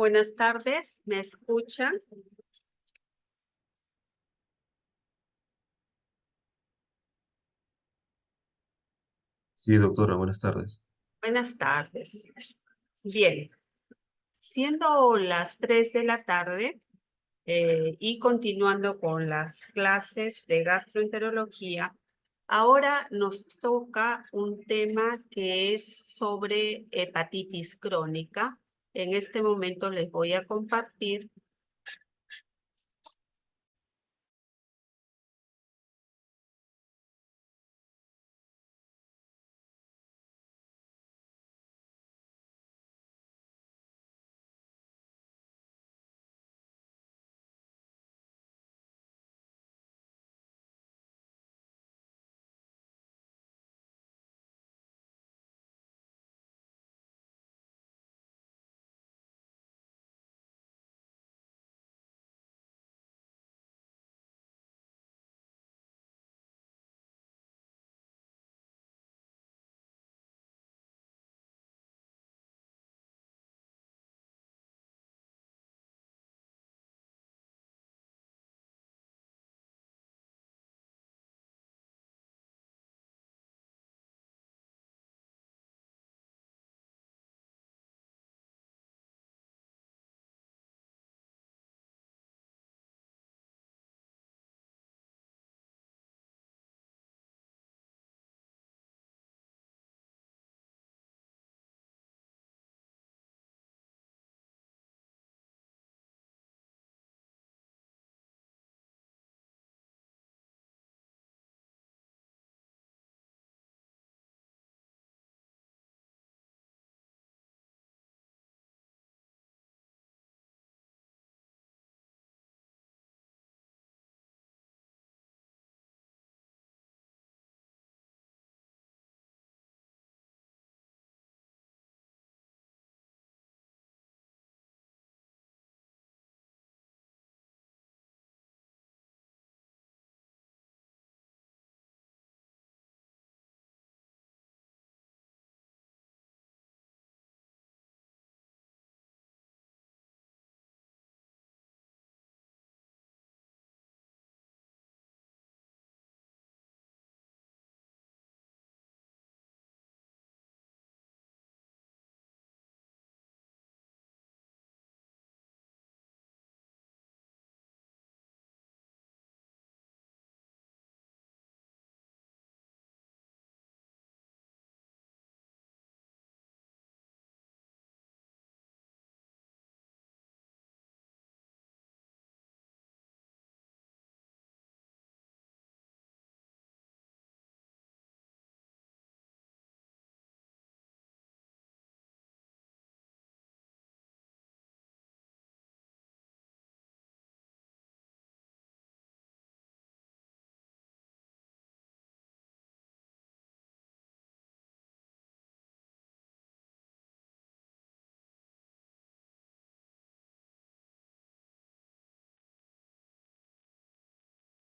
Buenas tardes, ¿me escuchan? Sí, doctora, buenas tardes. Buenas tardes. Bien, siendo las 3 de la tarde y continuando con las clases de gastroenterología, ahora nos toca un tema que es sobre hepatitis crónica. En este momento les voy a compartir.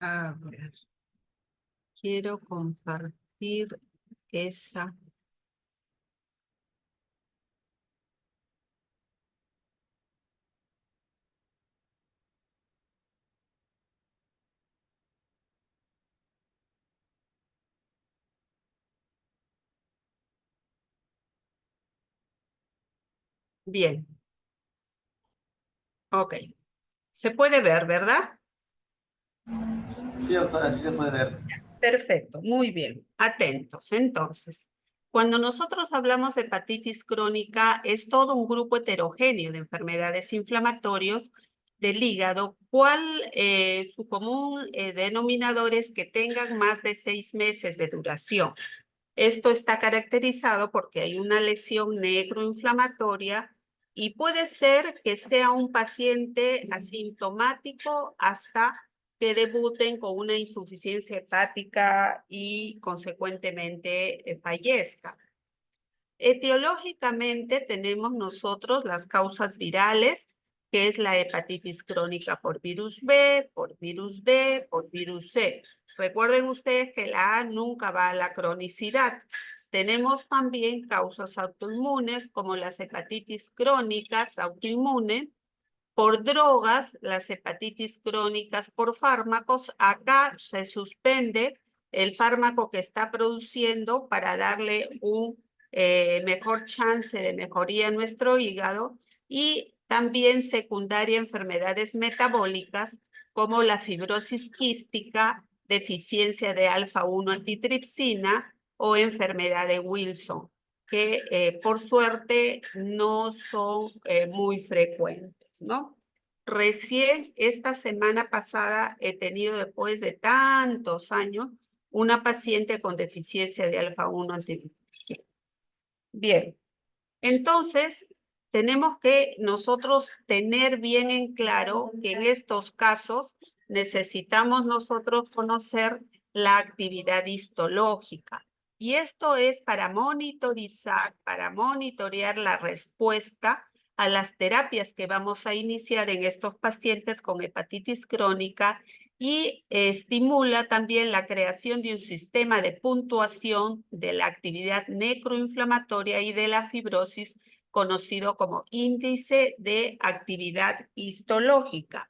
A ver, quiero compartir esa. Bien, ok. Se puede ver, ¿verdad? Sí, doctora, sí se puede ver. Perfecto, muy bien. Atentos. Entonces, cuando nosotros hablamos de hepatitis crónica, es todo un grupo heterogéneo de enfermedades inflamatorias del hígado, cual su común denominador es que tengan más de 6 meses de duración. Esto está caracterizado porque hay una lesión necroinflamatoria y puede ser que sea un paciente asintomático hasta que debuten con una insuficiencia hepática y consecuentemente fallezca. Etiológicamente tenemos nosotros las causas virales, que es la hepatitis crónica por virus B, por virus D, por virus C. Recuerden ustedes que la A nunca va a la cronicidad. tenemos también causas autoinmunes como las hepatitis crónicas autoinmunes, por drogas, las hepatitis crónicas por fármacos. Acá se suspende el fármaco que está produciendo para darle un mejor chance de mejoría en nuestro hígado, y también secundaria enfermedades metabólicas como la fibrosis quística, deficiencia de alfa-1 antitripsina o enfermedad de Wilson, que por suerte no son muy frecuentes, ¿no? Recién esta semana pasada he tenido, después de tantos años, una paciente con deficiencia de alfa-1 antitripsina. Bien, entonces tenemos que nosotros tener bien en claro que en estos casos necesitamos nosotros conocer la actividad histológica. Y esto es para monitorear la respuesta a las terapias que vamos a iniciar en estos pacientes con hepatitis crónica, y estimula también la creación de un sistema de puntuación de la actividad necroinflamatoria y de la fibrosis, conocido como índice de actividad histológica.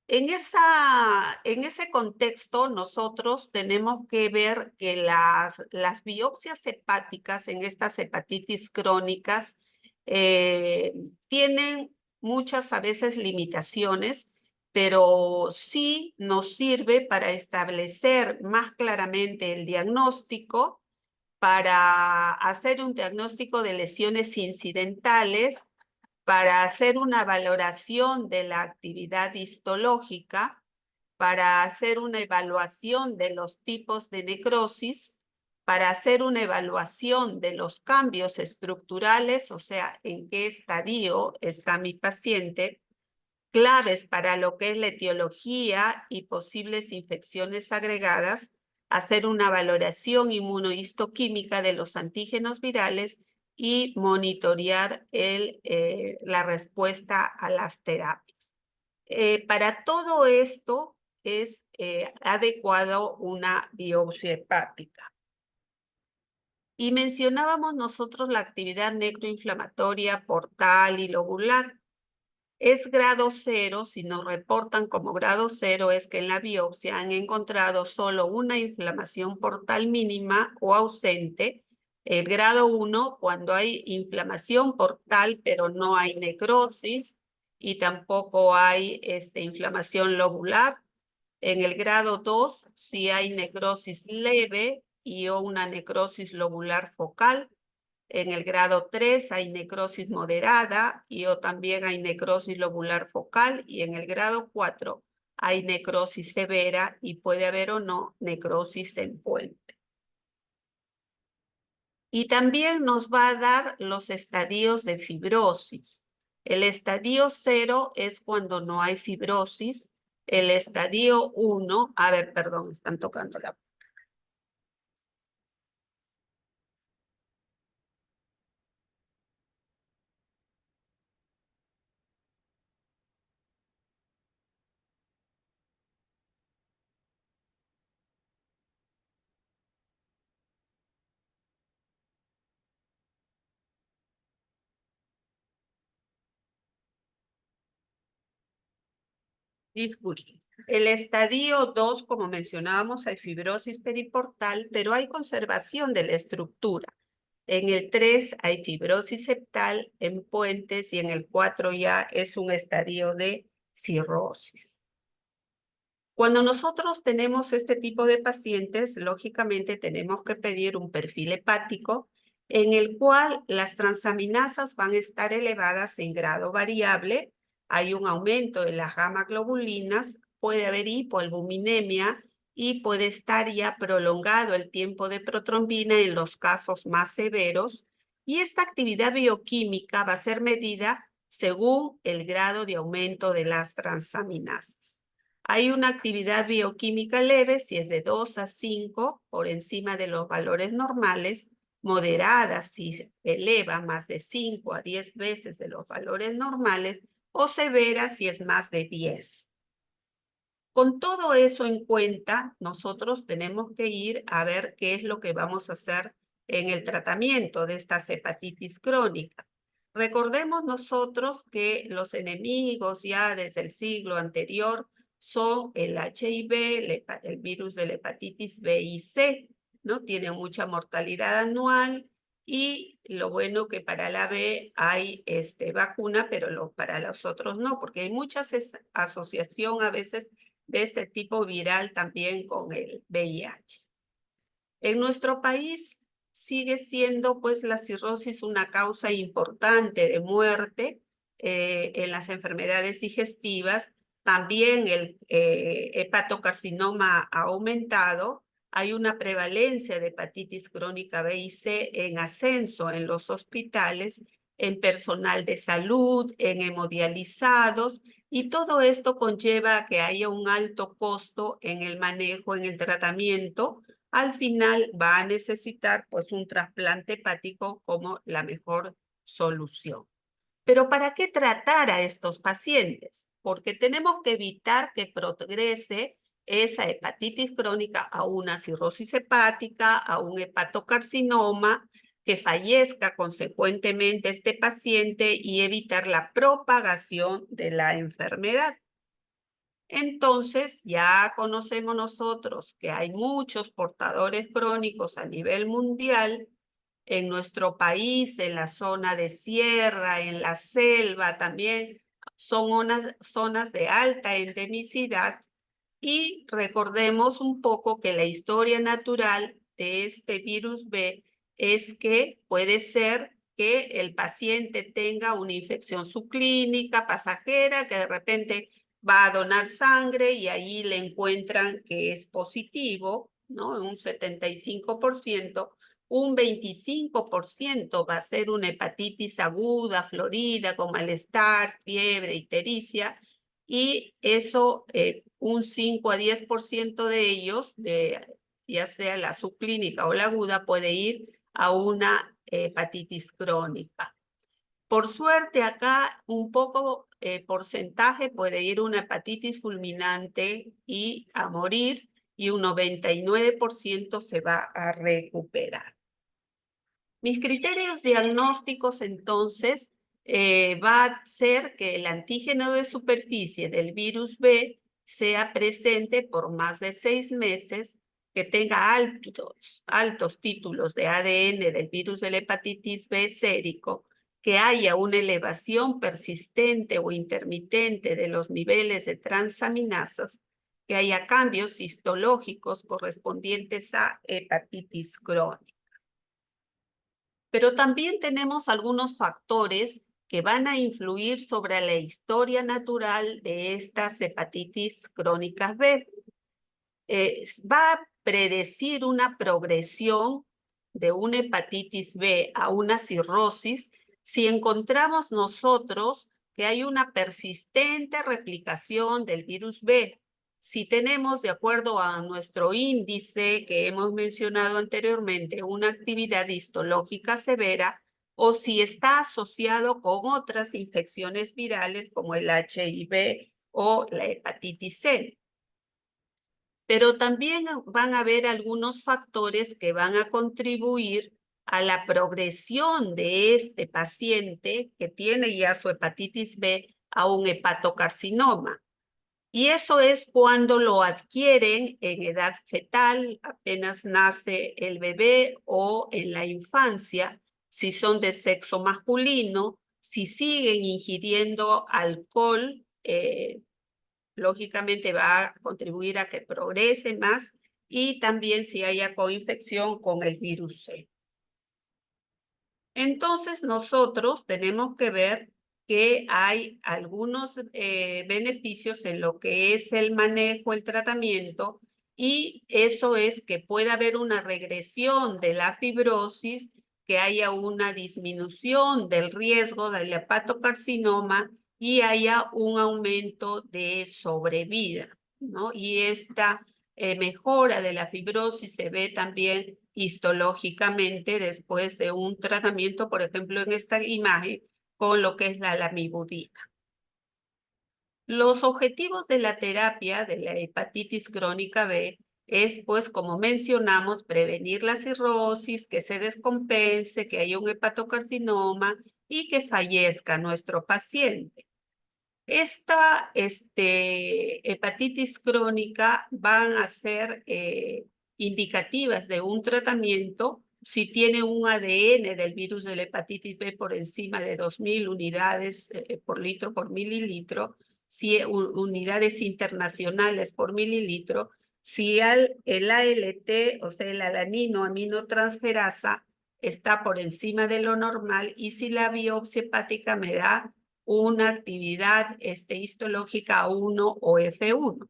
En ese contexto, nosotros tenemos que ver que las biopsias hepáticas en estas hepatitis crónicas tienen muchas a veces limitaciones, pero sí nos sirve para establecer más claramente el diagnóstico, para hacer un diagnóstico de lesiones incidentales, para hacer una valoración de la actividad histológica, para hacer una evaluación de los tipos de necrosis, para hacer una evaluación de los cambios estructurales, o sea, en qué estadio está mi paciente, claves para lo que es la etiología y posibles infecciones agregadas, hacer una valoración inmunohistoquímica de los antígenos virales y monitorear la respuesta a las terapias. Para todo esto es adecuado una biopsia hepática. Y mencionábamos nosotros la actividad necroinflamatoria portal y lobular. Es grado 0, si nos reportan como grado 0 es que en la biopsia han encontrado solo una inflamación portal mínima o ausente. El grado 1, cuando hay inflamación portal pero no hay necrosis y tampoco hay inflamación lobular. En el grado 2, si hay necrosis leve y o una necrosis lobular focal. En el grado 3 hay necrosis moderada y o también hay necrosis lobular focal, y en el grado 4 hay necrosis severa y puede haber o no necrosis en puente. Y también nos va a dar los estadios de fibrosis. El estadio 0 es cuando no hay fibrosis. El estadio 1, perdón, están tocando la... Disculpe. El estadio 2, como mencionábamos, hay fibrosis periportal, pero hay conservación de la estructura. En el 3 hay fibrosis septal en puentes y en el 4 ya es un estadio de cirrosis. Cuando nosotros tenemos este tipo de pacientes, lógicamente tenemos que pedir un perfil hepático en el cual las transaminasas van a estar elevadas en grado variable. Hay un aumento de las gamma globulinas, puede haber hipoalbuminemia y puede estar ya prolongado el tiempo de protrombina en los casos más severos. Y esta actividad bioquímica va a ser medida según el grado de aumento de las transaminasas. Hay una actividad bioquímica leve si es de 2 a 5 por encima de los valores normales, moderada si se eleva más de 5 a 10 veces de los valores normales, o severa si es más de 10. Con todo eso en cuenta, nosotros tenemos que ir a ver qué es lo que vamos a hacer en el tratamiento de estas hepatitis crónicas. Recordemos nosotros que los enemigos ya desde el siglo anterior son el HIV, el virus de la hepatitis B y C, ¿no? Tienen mucha mortalidad anual y lo bueno que para la B hay vacuna, pero para los otros no, porque hay mucha asociación a veces de este tipo viral también con el VIH. En nuestro país sigue siendo pues la cirrosis una causa importante de muerte en las enfermedades digestivas. También el hepatocarcinoma ha aumentado. Hay una prevalencia de hepatitis crónica B y C en ascenso en los hospitales, en personal de salud, en hemodializados, y todo esto conlleva a que haya un alto costo en el manejo, en el tratamiento. Al final va a necesitar pues un trasplante hepático como la mejor solución. Pero ¿para qué tratar a estos pacientes? Porque tenemos que evitar que progrese esa hepatitis crónica a una cirrosis hepática, a un hepatocarcinoma, que fallezca consecuentemente este paciente y evitar la propagación de la enfermedad. Entonces, ya conocemos nosotros que hay muchos portadores crónicos a nivel mundial. En nuestro país, en la zona de sierra, en la selva también, son unas zonas de alta endemicidad. Y recordemos un poco que la historia natural de este virus B es que puede ser que el paciente tenga una infección subclínica pasajera, que de repente va a donar sangre y ahí le encuentran que es positivo, ¿no? Un 75%, un 25% va a ser una hepatitis aguda, florida, con malestar, fiebre, ictericia, y eso, un 5 a 10% de ellos, ya sea la subclínica o la aguda, puede ir a una hepatitis crónica. Por suerte, acá un poco porcentaje puede ir a una hepatitis fulminante y a morir, y un 99% se va a recuperar. Mis criterios diagnósticos, entonces, va a ser que el antígeno de superficie del virus B sea presente por más de 6 meses, que tenga altos títulos de ADN del virus de la hepatitis B sérico, que haya una elevación persistente o intermitente de los niveles de transaminasas, que haya cambios histológicos correspondientes a hepatitis crónica. Pero también tenemos algunos factores que van a influir sobre la historia natural de estas hepatitis crónicas B. Va a predecir una progresión de una hepatitis B a una cirrosis si encontramos nosotros que hay una persistente replicación del virus B. Si tenemos, de acuerdo a nuestro índice que hemos mencionado anteriormente, una actividad histológica severa, o si está asociado con otras infecciones virales como el HIV o la hepatitis C. Pero también van a haber algunos factores que van a contribuir a la progresión de este paciente que tiene ya su hepatitis B a un hepatocarcinoma. Y eso es cuando lo adquieren en edad fetal, apenas nace el bebé, o en la infancia, si son de sexo masculino, si siguen ingiriendo alcohol, lógicamente va a contribuir a que progrese más, y también si haya coinfección con el virus C. Entonces nosotros tenemos que ver que hay algunos beneficios en lo que es el manejo, el tratamiento, y eso es que puede haber una regresión de la fibrosis, que haya una disminución del riesgo del hepatocarcinoma y haya un aumento de sobrevida, ¿no? Y esta mejora de la fibrosis se ve también histológicamente después de un tratamiento, por ejemplo, en esta imagen, con lo que es la lamivudina. Los objetivos de la terapia de la hepatitis crónica B es, pues, como mencionamos, prevenir la cirrosis, que se descompense, que haya un hepatocarcinoma y que fallezca nuestro paciente. Esta hepatitis crónica van a ser indicativas de un tratamiento si tiene un ADN del virus de la hepatitis B por encima de 2.000 unidades por litro por mililitro, si unidades internacionales por mililitro, si el ALT, o sea, el alanino aminotransferasa, está por encima de lo normal y si la biopsia hepática me da una actividad histológica 1 o F1.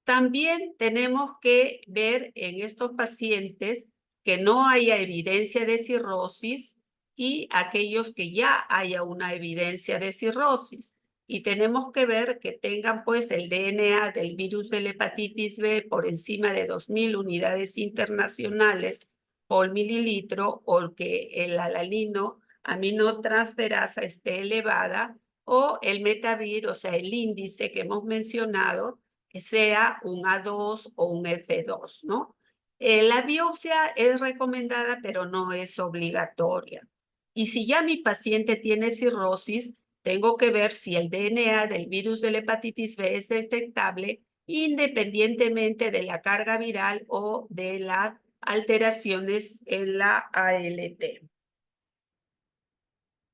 También tenemos que ver en estos pacientes que no haya evidencia de cirrosis y aquellos que ya haya una evidencia de cirrosis. Y tenemos que ver que tengan pues el DNA del virus de la hepatitis B por encima de 2.000 unidades internacionales por mililitro o que el alanino aminotransferasa esté elevada o el metavir, o sea, el índice que hemos mencionado, que sea un A2 o un F2, ¿no? La biopsia es recomendada, pero no es obligatoria. Y si ya mi paciente tiene cirrosis, tengo que ver si el DNA del virus de la hepatitis B es detectable independientemente de la carga viral o de las alteraciones en la ALT.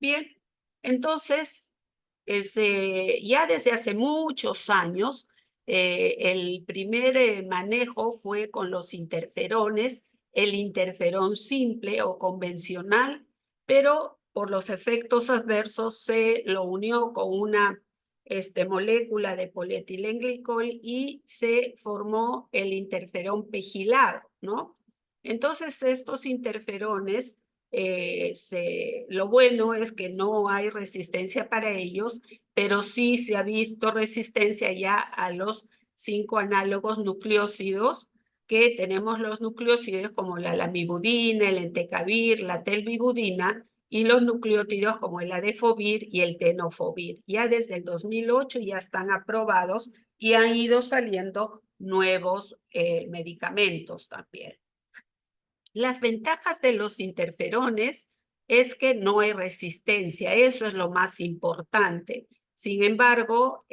Bien, entonces, ya desde hace muchos años, el primer manejo fue con los interferones, el interferón simple o convencional, pero por los efectos adversos se lo unió con una molécula de polietilenglicol y se formó el interferón pegilado, ¿no? Entonces, estos interferones lo bueno es que no hay resistencia para ellos, pero sí se ha visto resistencia ya a los 5 análogos nucleósidos, que tenemos los nucleósidos como la lamivudina, el entecavir, la telvibudina, y los nucleótidos como el adefovir y el tenofovir. Ya desde el 2008 ya están aprobados y han ido saliendo nuevos medicamentos también. Las ventajas de los interferones es que no hay resistencia, eso es lo más importante. Sin embargo,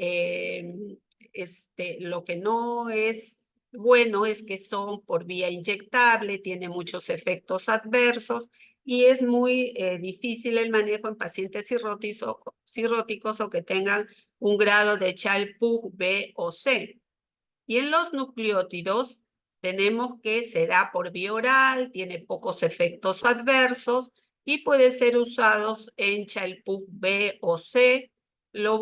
lo que no es bueno es que son por vía inyectable, tiene muchos efectos adversos y es muy difícil el manejo en pacientes cirróticos o que tengan un grado de Child-Pugh B o C. Y en los nucleótidos tenemos que se da por vía oral, tiene pocos efectos adversos y puede ser usados en Child-Pugh B o C. Lo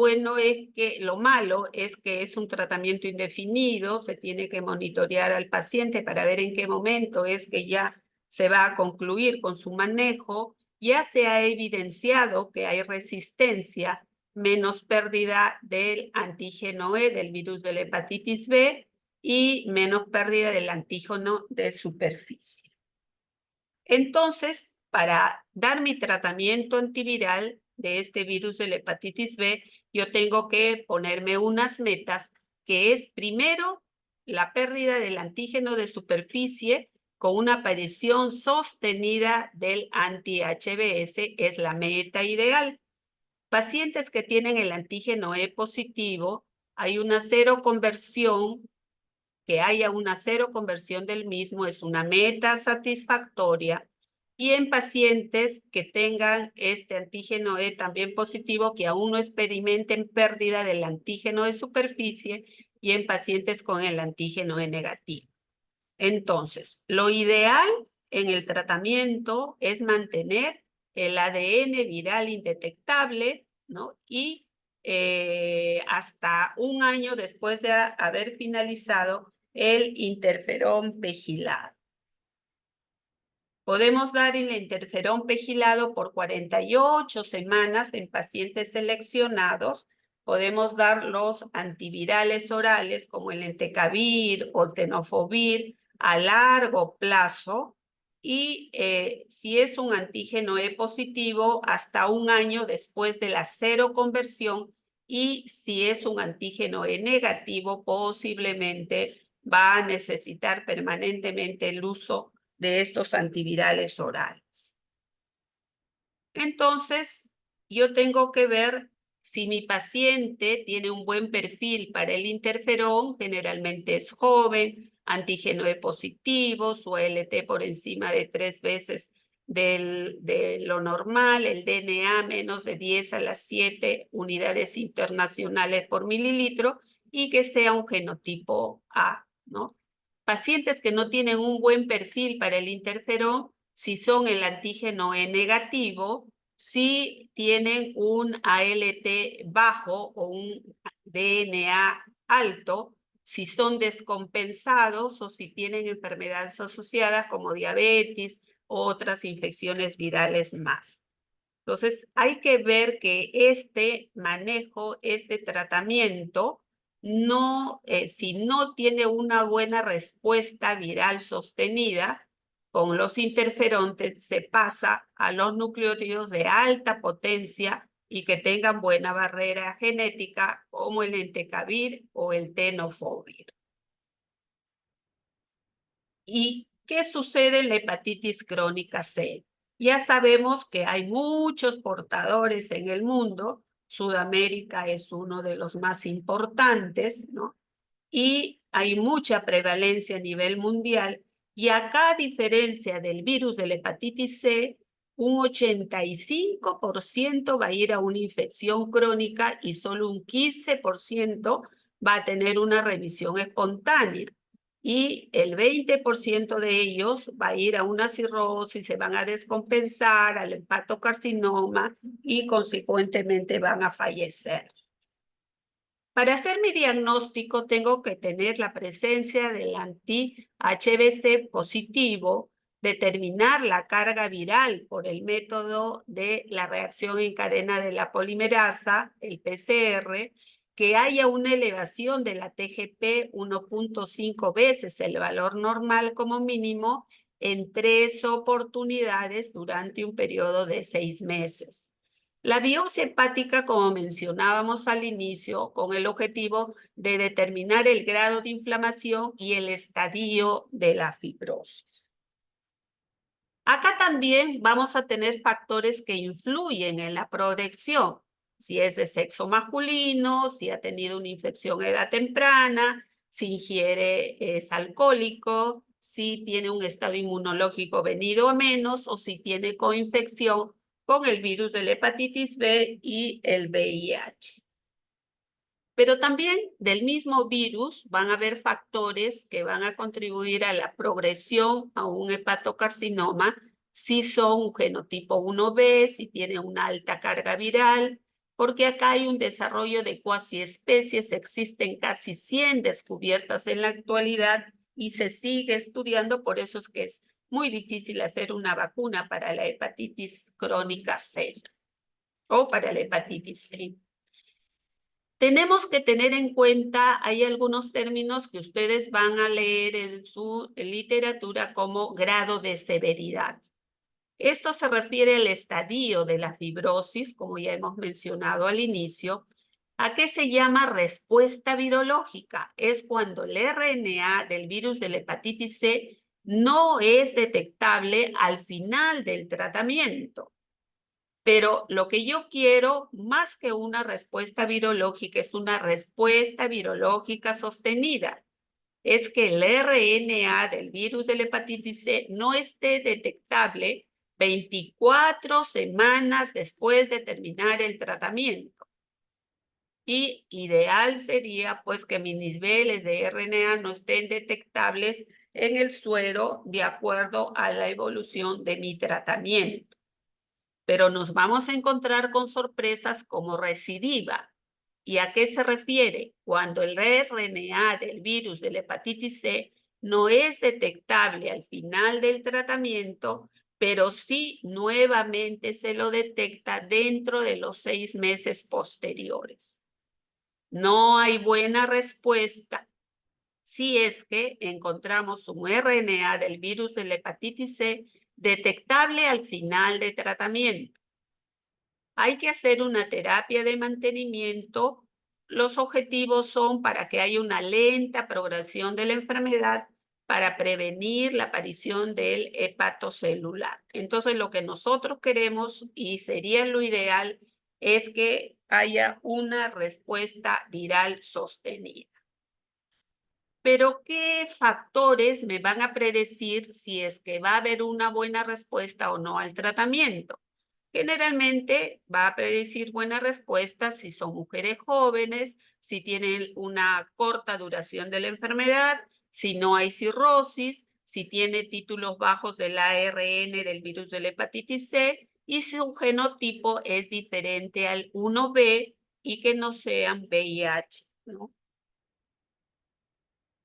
malo es que es un tratamiento indefinido, se tiene que monitorear al paciente para ver en qué momento es que ya se va a concluir con su manejo. Ya se ha evidenciado que hay resistencia, menos pérdida del antígeno E del virus de la hepatitis B y menos pérdida del antígeno de superficie. Entonces, para dar mi tratamiento antiviral de este virus de la hepatitis B, yo tengo que ponerme unas metas, que es primero la pérdida del antígeno de superficie con una aparición sostenida del anti-HBs, es la meta ideal. Pacientes que tienen el antígeno E positivo, hay una seroconversión, que haya una seroconversión del mismo es una meta satisfactoria. Y en pacientes que tengan este antígeno E también positivo, que aún no experimenten pérdida del antígeno de superficie, y en pacientes con el antígeno E negativo. Entonces, lo ideal en el tratamiento es mantener el ADN viral indetectable, ¿no? Y hasta un año después de haber finalizado el interferón pegilado. Podemos dar el interferón pegilado por 48 semanas en pacientes seleccionados. Podemos dar los antivirales orales como el entecavir o tenofovir a largo plazo y si es un antígeno E positivo hasta un año después de la seroconversión y si es un antígeno E negativo, posiblemente va a necesitar permanentemente el uso de estos antivirales orales. Entonces, yo tengo que ver si mi paciente tiene un buen perfil para el interferón, generalmente es joven, antígeno E positivo, su ALT por encima de 3 veces de lo normal, el DNA menos de 10 a las 7 unidades internacionales por mililitro y que sea un genotipo A, ¿no? Pacientes que no tienen un buen perfil para el interferón, si son el antígeno E negativo, si tienen un ALT bajo o un DNA alto, si son descompensados o si tienen enfermedades asociadas como diabetes u otras infecciones virales más. Entonces, hay que ver que este manejo, este tratamiento, si no tiene una buena respuesta viral sostenida, con los interferontes se pasa a los nucleótidos de alta potencia y que tengan buena barrera genética, como el entecavir o el tenofovir. ¿Y qué sucede en la hepatitis crónica C? Ya sabemos que hay muchos portadores en el mundo. Sudamérica es uno de los más importantes, ¿no? Y hay mucha prevalencia a nivel mundial. Y acá, a diferencia del virus de la hepatitis C, un 85% va a ir a una infección crónica y solo un 15% va a tener una remisión espontánea. Y el 20% de ellos va a ir a una cirrosis, se van a descompensar, al hepatocarcinoma y consecuentemente van a fallecer. Para hacer mi diagnóstico tengo que tener la presencia del anti-HBC positivo, determinar la carga viral por el método de la reacción en cadena de la polimerasa, el PCR, que haya una elevación de la TGP 1.5 veces el valor normal como mínimo en 3 oportunidades durante un periodo de 6 meses. La biopsia hepática, como mencionábamos al inicio, con el objetivo de determinar el grado de inflamación y el estadio de la fibrosis. Acá también vamos a tener factores que influyen en la progresión. Si es de sexo masculino, si ha tenido una infección a edad temprana, si ingiere, es alcohólico, si tiene un estado inmunológico venido a menos o si tiene coinfección con el virus de la hepatitis B y el VIH. Pero también del mismo virus van a haber factores que van a contribuir a la progresión a un hepatocarcinoma si son un genotipo 1B, si tienen una alta carga viral, porque acá hay un desarrollo de cuasi especies, existen casi 100 descubiertas en la actualidad y se sigue estudiando, por eso es que es muy difícil hacer una vacuna para la hepatitis crónica C o para la hepatitis C. Tenemos que tener en cuenta, hay algunos términos que ustedes van a leer en su literatura como grado de severidad. Esto se refiere al estadio de la fibrosis, como ya hemos mencionado al inicio. ¿A qué se llama respuesta virológica? Es cuando el RNA del virus de la hepatitis C no es detectable al final del tratamiento. Pero lo que yo quiero, más que una respuesta virológica, es una respuesta virológica sostenida. Es que el RNA del virus de la hepatitis C no esté detectable 24 semanas después de terminar el tratamiento. Y ideal sería pues que mis niveles de RNA no estén detectables en el suero de acuerdo a la evolución de mi tratamiento. Pero nos vamos a encontrar con sorpresas como recidiva. ¿Y a qué se refiere? Cuando el RNA del virus de la hepatitis C no es detectable al final del tratamiento, pero sí nuevamente se lo detecta dentro de los 6 meses posteriores. No hay buena respuesta si es que encontramos un RNA del virus de la hepatitis C detectable al final de tratamiento. hay que hacer una terapia de mantenimiento. Los objetivos son para que haya una lenta progresión de la enfermedad para prevenir la aparición del hepatocelular. Entonces, lo que nosotros queremos y sería lo ideal es que haya una respuesta viral sostenida. Pero, ¿qué factores me van a predecir si es que va a haber una buena respuesta o no al tratamiento? Generalmente va a predecir buena respuesta si son mujeres jóvenes, si tienen una corta duración de la enfermedad, si no hay cirrosis, si tiene títulos bajos del ARN del virus de la hepatitis C y si su genotipo es diferente al 1B y que no sean VIH, ¿no?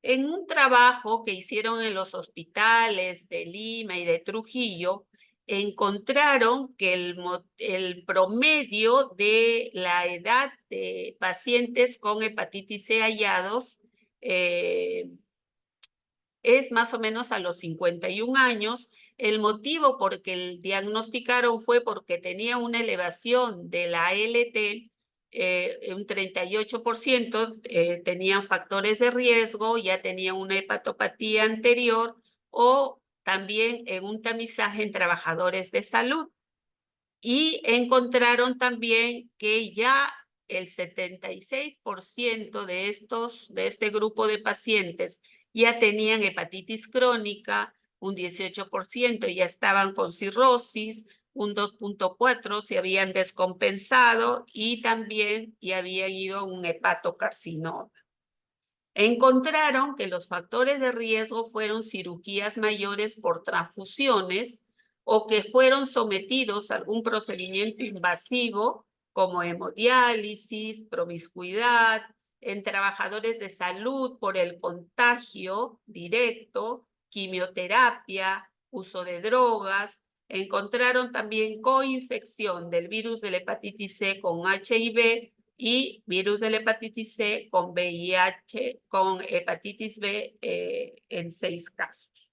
En un trabajo que hicieron en los hospitales de Lima y de Trujillo, encontraron que el promedio de la edad de pacientes con hepatitis C hallados es más o menos a los 51 años. El motivo por que el diagnosticaron fue porque tenía una elevación de la ALT, un 38%, tenían factores de riesgo, ya tenían una hepatopatía anterior o también en un tamizaje en trabajadores de salud. Y encontraron también que ya el 76% de este grupo de pacientes ya tenían hepatitis crónica, un 18% ya estaban con cirrosis, un 2.4% se habían descompensado y también ya habían ido a un hepatocarcinoma. Encontraron que los factores de riesgo fueron cirugías mayores por transfusiones o que fueron sometidos a algún procedimiento invasivo como hemodiálisis, promiscuidad, en trabajadores de salud por el contagio directo, quimioterapia, uso de drogas. Encontraron también coinfección del virus de la hepatitis C con HIV y virus de la hepatitis C con VIH, con hepatitis B en 6 casos.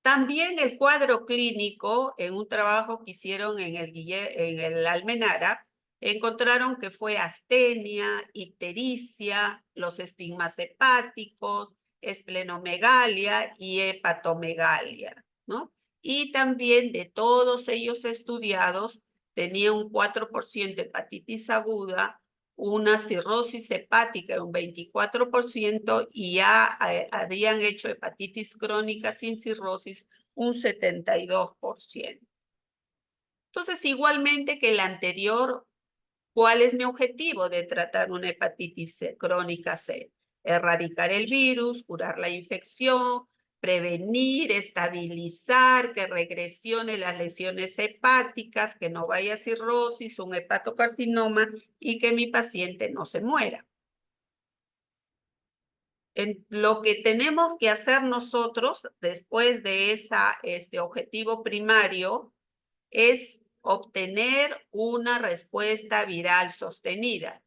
También el cuadro clínico, en un trabajo que hicieron en el Almenara, encontraron que fue astenia, ictericia, los estigmas hepáticos, esplenomegalia y hepatomegalia, ¿no? Y también de todos ellos estudiados, tenía un 4% hepatitis aguda, una cirrosis hepática de un 24% y ya habían hecho hepatitis crónica sin cirrosis un 72%. Entonces, igualmente que el anterior, ¿cuál es mi objetivo de tratar una hepatitis crónica C? Erradicar el virus, curar la infección, prevenir, estabilizar, que regresione las lesiones hepáticas, que no vaya cirrosis, un hepatocarcinoma y que mi paciente no se muera. Lo que tenemos que hacer nosotros después de ese objetivo primario es obtener una respuesta viral sostenida.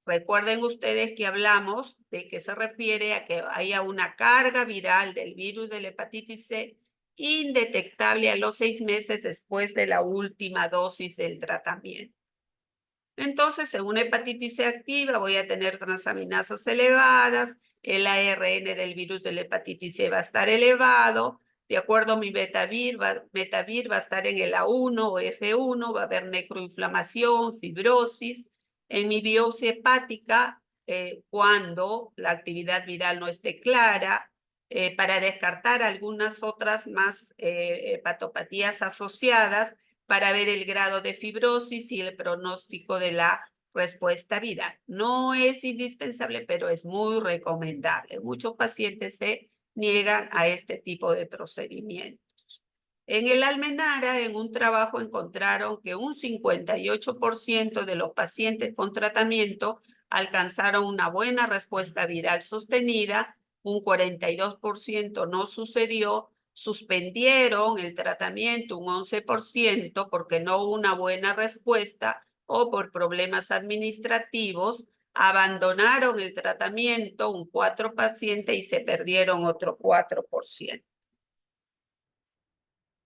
Recuerden ustedes que hablamos de que se refiere a que haya una carga viral del virus de la hepatitis C indetectable a los 6 meses después de la última dosis del tratamiento. Entonces, en una hepatitis C activa voy a tener transaminasas elevadas, el ARN del virus de la hepatitis C va a estar elevado, de acuerdo a mi betavir va a estar en el A1 o F1, va a haber necroinflamación, fibrosis. En mi biopsia hepática, cuando la actividad viral no esté clara, para descartar algunas otras más hepatopatías asociadas, para ver el grado de fibrosis y el pronóstico de la respuesta viral. No es indispensable, pero es muy recomendable. Muchos pacientes se niegan a este tipo de procedimientos. En el Almenara, en un trabajo, encontraron que un 58% de los pacientes con tratamiento alcanzaron una buena respuesta viral sostenida, un 42% no sucedió, suspendieron el tratamiento un 11% porque no hubo una buena respuesta o por problemas administrativos, abandonaron el tratamiento un 4% y se perdieron otro 4%.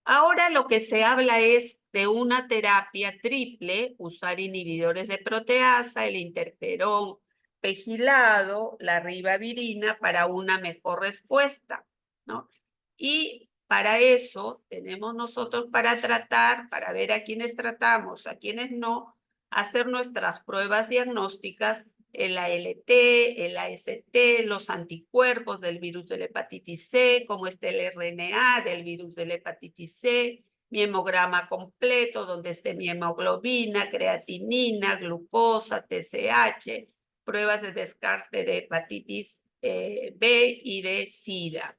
Ahora lo que se habla es de una terapia triple, usar inhibidores de proteasa, el interferón pegilado, la ribavirina para una mejor respuesta, ¿no? Y para eso tenemos nosotros para tratar, para ver a quiénes tratamos, a quiénes no, hacer nuestras pruebas diagnósticas, el ALT, el AST, los anticuerpos del virus de la hepatitis C, como está el RNA del virus de la hepatitis C, mi hemograma completo, donde esté mi hemoglobina, creatinina, glucosa, TSH, pruebas de descarte de hepatitis B y de SIDA.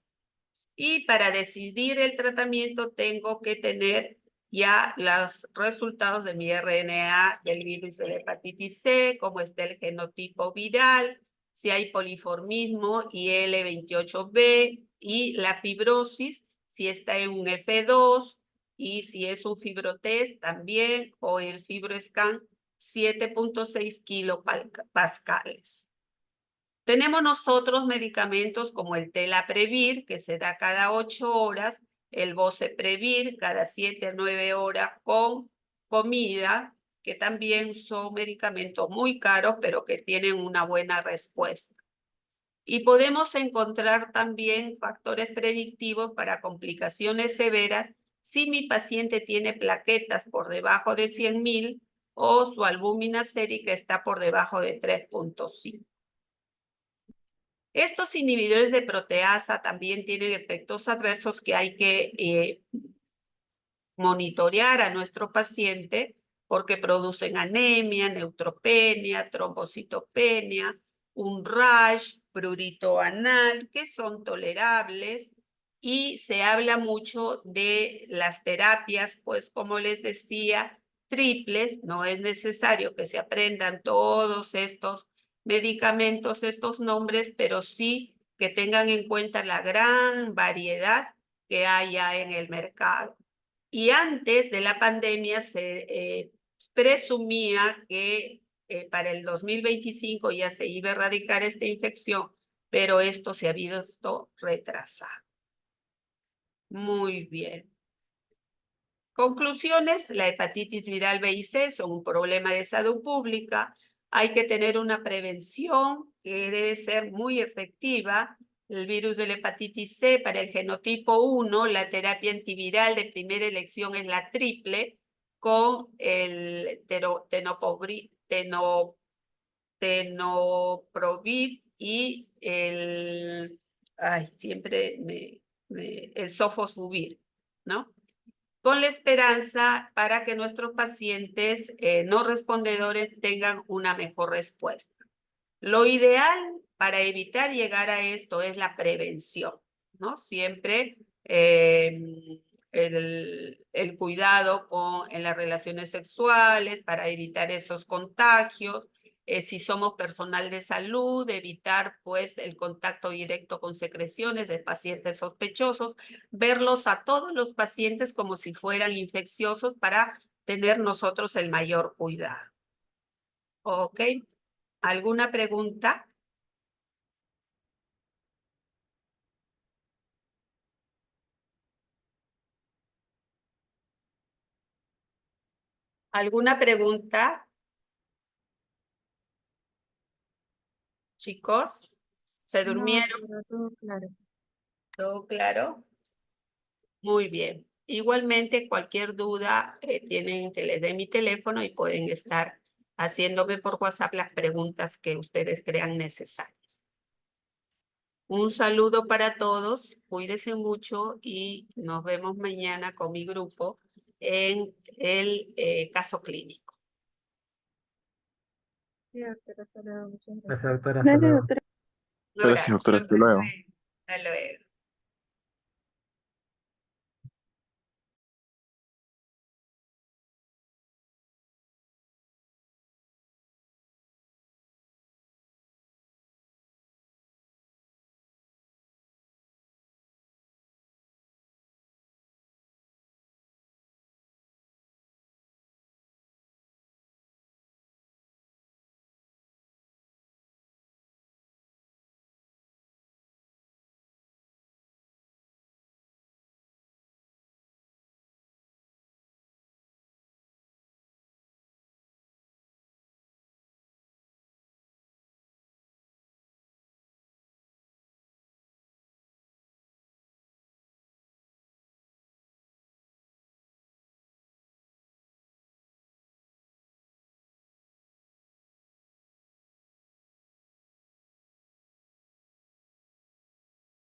Y para decidir el tratamiento tengo que tener ya los resultados de mi RNA del virus de la hepatitis C, cómo está el genotipo viral, si hay poliformismo y L28B, y la fibrosis, si está en un F2, y si es un fibrotest también, o el FibroScan 7.6 kilopascales. Tenemos nosotros medicamentos como el Telaprevir, que se da cada 8 horas, el Boceprevir cada 7 a 9 horas con comida, que también son medicamentos muy caros, pero que tienen una buena respuesta. Y podemos encontrar también factores predictivos para complicaciones severas si mi paciente tiene plaquetas por debajo de 100.000 o su albúmina sérica está por debajo de 3.5. Estos inhibidores de proteasa también tienen efectos adversos que hay que monitorear a nuestro paciente porque producen anemia, neutropenia, trombocitopenia, un rash, prurito anal, que son tolerables, y se habla mucho de las terapias, pues como les decía, triples. No es necesario que se aprendan todos estos medicamentos, estos nombres, pero sí que tengan en cuenta la gran variedad que hay ya en el mercado. Y antes de la pandemia se presumía que para el 2025 ya se iba a erradicar esta infección, pero esto se ha visto retrasado. Muy bien. Conclusiones: la hepatitis viral B y C son un problema de salud pública. Hay que tener una prevención que debe ser muy efectiva. El virus de la hepatitis C, para el genotipo 1, la terapia antiviral de primera elección es la triple con el tenoprovir y el sofosbuvir, ¿no? Con la esperanza para que nuestros pacientes no respondedores tengan una mejor respuesta. Lo ideal para evitar llegar a esto es la prevención, ¿no? Siempre el cuidado en las relaciones sexuales para evitar esos contagios. Si somos personal de salud, evitar pues el contacto directo con secreciones de pacientes sospechosos, verlos a todos los pacientes como si fueran infecciosos para tener nosotros el mayor cuidado. ¿Ok? ¿Alguna pregunta? ¿Alguna pregunta? Chicos, ¿se No, durmieron? señora, todo claro. ¿Todo claro? Muy bien. Igualmente, cualquier duda, tienen que les dé mi teléfono y pueden estar haciéndome por WhatsApp las preguntas que ustedes crean necesarias. Un saludo para todos, cuídense mucho y nos vemos mañana con mi grupo en el caso clínico. Sí, doctora, hasta luego, muchas gracias. Gracias, doctora. Hasta Dale, luego. doctora. Un Gracias, abrazo. doctora. Hasta luego. Hasta luego.